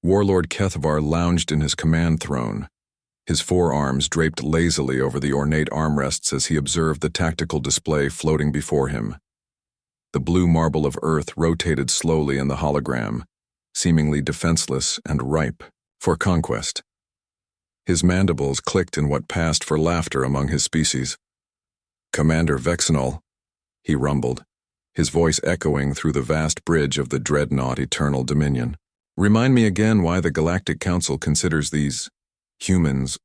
Warlord Kethvar lounged in his command throne, his forearms draped lazily over the ornate armrests as he observed the tactical display floating before him. The blue marble of Earth rotated slowly in the hologram, seemingly defenseless and ripe for conquest. His mandibles clicked in what passed for laughter among his species. "Commander Vexenol," he rumbled, his voice echoing through the vast bridge of the dreadnought Eternal Dominion. "Remind me again why the Galactic Council considers these humans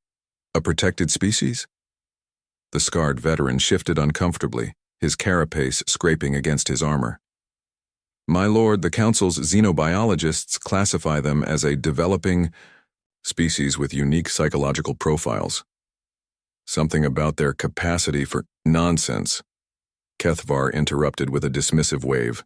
a protected species?" The scarred veteran shifted uncomfortably, his carapace scraping against his armor. "My lord, the Council's xenobiologists classify them as a developing species with unique psychological profiles. Something about their capacity for nonsense," Kethvar interrupted with a dismissive wave.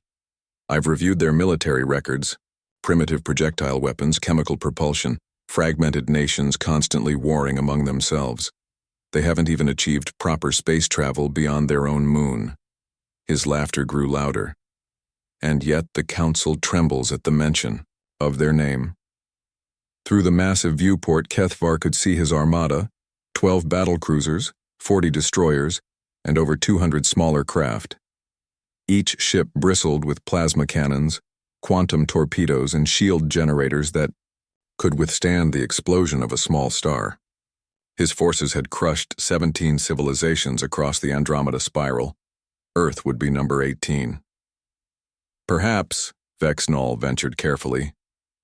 "I've reviewed their military records. Primitive projectile weapons, chemical propulsion, fragmented nations constantly warring among themselves. They haven't even achieved proper space travel beyond their own moon." His laughter grew louder. "And yet the Council trembles at the mention of their name." Through the massive viewport, Kethvar could see his armada, 12 battlecruisers, 40 destroyers, and over 200 smaller craft. Each ship bristled with plasma cannons, quantum torpedoes, and shield generators that could withstand the explosion of a small star. His forces had crushed 17 civilizations across the Andromeda spiral. Earth would be number 18. "Perhaps," Vexenol ventured carefully,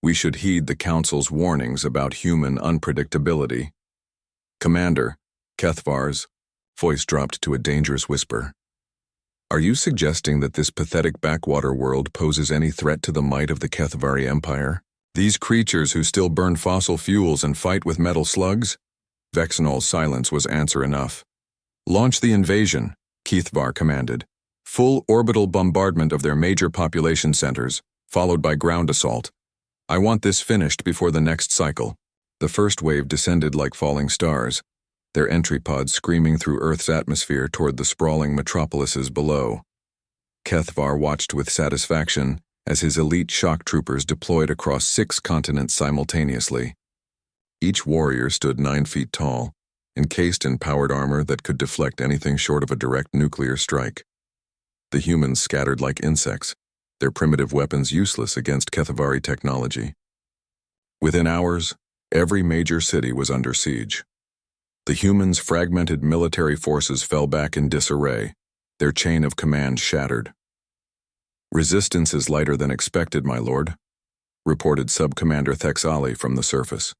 "we should heed the Council's warnings about human unpredictability." "Commander," Kethvar's voice dropped to a dangerous whisper, "are you suggesting that this pathetic backwater world poses any threat to the might of the Kethvari Empire? These creatures who still burn fossil fuels and fight with metal slugs?" Vexenol's silence was answer enough. "Launch the invasion," Kethvar commanded. "Full orbital bombardment of their major population centers, followed by ground assault. I want this finished before the next cycle." The first wave descended like falling stars, their entry pods screaming through Earth's atmosphere toward the sprawling metropolises below. Kethvar watched with satisfaction as his elite shock troopers deployed across 6 continents simultaneously. Each warrior stood 9 feet tall, encased in powered armor that could deflect anything short of a direct nuclear strike. The humans scattered like insects, their primitive weapons useless against Kethvari technology. Within hours, every major city was under siege. The humans' fragmented military forces fell back in disarray, their chain of command shattered. "Resistance is lighter than expected, my lord," reported Sub-Commander Thexali from the surface.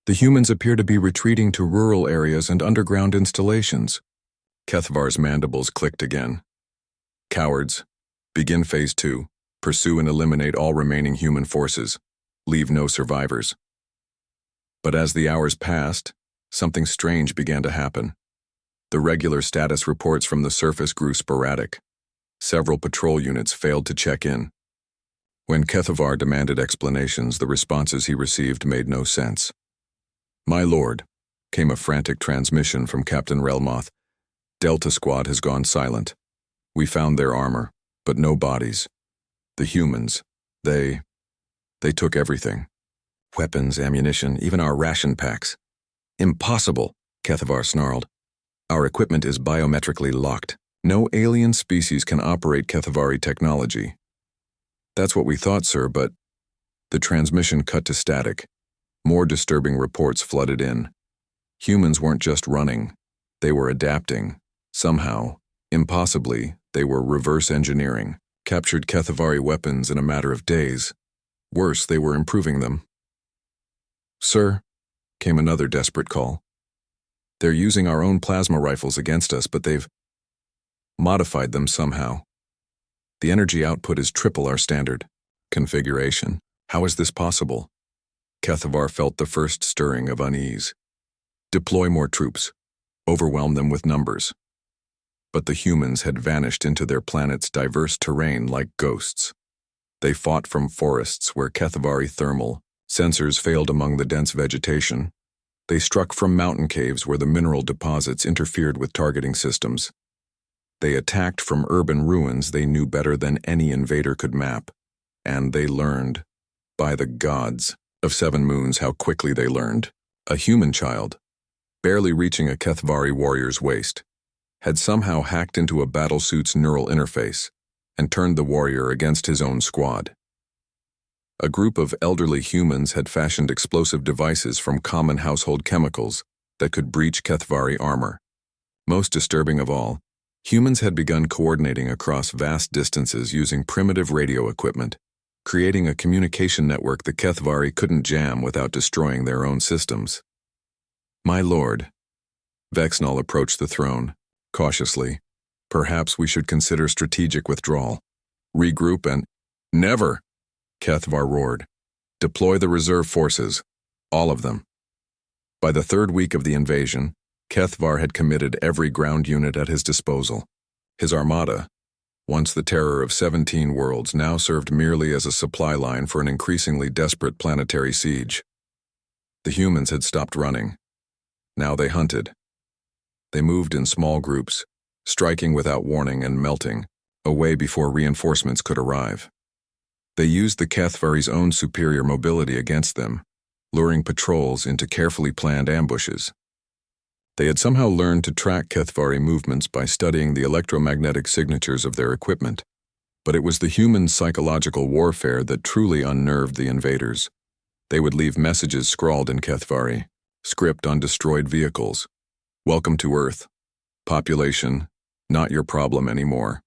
"The humans appear to be retreating to rural areas and underground installations." Kethvar's mandibles clicked again. "Cowards, begin Phase 2. Pursue and eliminate all remaining human forces. Leave no survivors." But as the hours passed, something strange began to happen. The regular status reports from the surface grew sporadic. Several patrol units failed to check in. When Kethvar demanded explanations, the responses he received made no sense. "My lord," came a frantic transmission from Captain Relmoth. "Delta Squad has gone silent. We found their armor, but no bodies. The humans, they took everything. Weapons, ammunition, even our ration packs." "Impossible," Kethvar snarled. "Our equipment is biometrically locked. No alien species can operate Kethvari technology." "That's what we thought, sir, but..." The transmission cut to static. More disturbing reports flooded in. Humans weren't just running. They were adapting. Somehow, impossibly, they were reverse engineering. Captured Kethvari weapons in a matter of days. Worse, they were improving them. "Sir," came another desperate call. "They're using our own plasma rifles against us, but they've modified them somehow. The energy output is triple our standard configuration. How is this possible?" Kethvar felt the first stirring of unease. "Deploy more troops. Overwhelm them with numbers." But the humans had vanished into their planet's diverse terrain like ghosts. They fought from forests where Kethvari thermal sensors failed among the dense vegetation. They struck from mountain caves where the mineral deposits interfered with targeting systems. They attacked from urban ruins they knew better than any invader could map. And they learned, by the gods, of 7 moons how quickly they learned. A human child, barely reaching a Kethvari warrior's waist, had somehow hacked into a battlesuit's neural interface and turned the warrior against his own squad. A group of elderly humans had fashioned explosive devices from common household chemicals that could breach Kethvari armor. Most disturbing of all, humans had begun coordinating across vast distances using primitive radio equipment, creating a communication network the Kethvari couldn't jam without destroying their own systems. My lord, Vexnall approached the throne, cautiously. Perhaps we should consider strategic withdrawal. Regroup and— Never! Kethvar roared. Deploy the reserve forces, all of them. By the 3rd week of the invasion, Kethvar had committed every ground unit at his disposal. His armada, once the terror of 17 worlds, now served merely as a supply line for an increasingly desperate planetary siege. The humans had stopped running. Now they hunted. They moved in small groups, striking without warning and melting, away before reinforcements could arrive. They used the Kethvari's own superior mobility against them, luring patrols into carefully planned ambushes. They had somehow learned to track Kethvari movements by studying the electromagnetic signatures of their equipment, but it was the human psychological warfare that truly unnerved the invaders. They would leave messages scrawled in Kethvari, script on destroyed vehicles. Welcome to Earth. Population, not your problem anymore.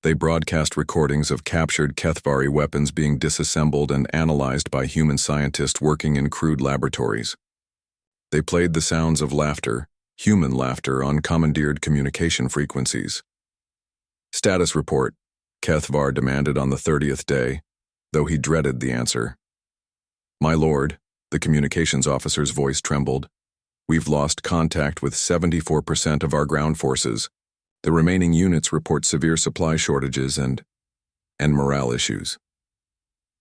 They broadcast recordings of captured Kethvari weapons being disassembled and analyzed by human scientists working in crude laboratories. They played the sounds of laughter, human laughter, on commandeered communication frequencies. Status report, Kethvar demanded on the 30th day, though he dreaded the answer. My lord, the communications officer's voice trembled. We've lost contact with 74% of our ground forces. The remaining units report severe supply shortages and morale issues.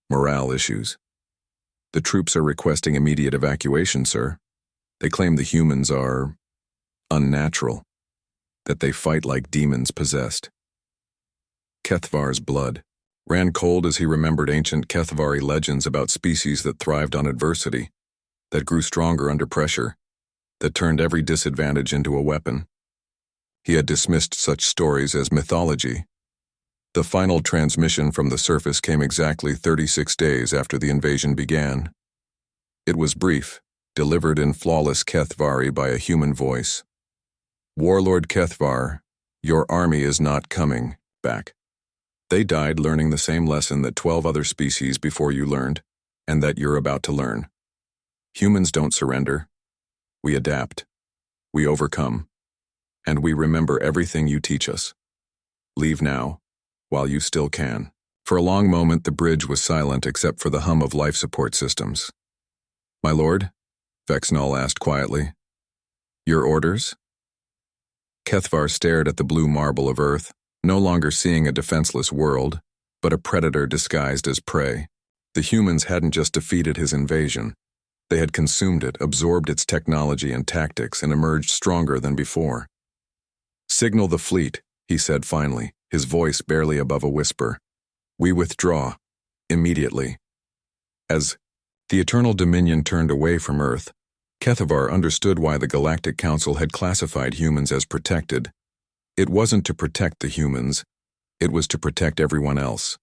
Morale issues. The troops are requesting immediate evacuation, sir. They claim the humans are unnatural, that they fight like demons possessed. Kethvar's blood ran cold as he remembered ancient Kethvari legends about species that thrived on adversity, that grew stronger under pressure, that turned every disadvantage into a weapon. He had dismissed such stories as mythology. The final transmission from the surface came exactly 36 days after the invasion began. It was brief, delivered in flawless Kethvari by a human voice. Warlord Kethvar, your army is not coming back. They died learning the same lesson that 12 other species before you learned, and that you're about to learn. Humans don't surrender. We adapt. We overcome. And we remember everything you teach us. Leave now, while you still can. For a long moment, the bridge was silent except for the hum of life support systems. My lord? Vexnall asked quietly. Your orders? Kethvar stared at the blue marble of Earth, no longer seeing a defenseless world, but a predator disguised as prey. The humans hadn't just defeated his invasion. They had consumed it, absorbed its technology and tactics, and emerged stronger than before. Signal the fleet, he said finally, his voice barely above a whisper. We withdraw. Immediately. As the Eternal Dominion turned away from Earth, Kethvar understood why the Galactic Council had classified humans as protected. It wasn't to protect the humans, it was to protect everyone else.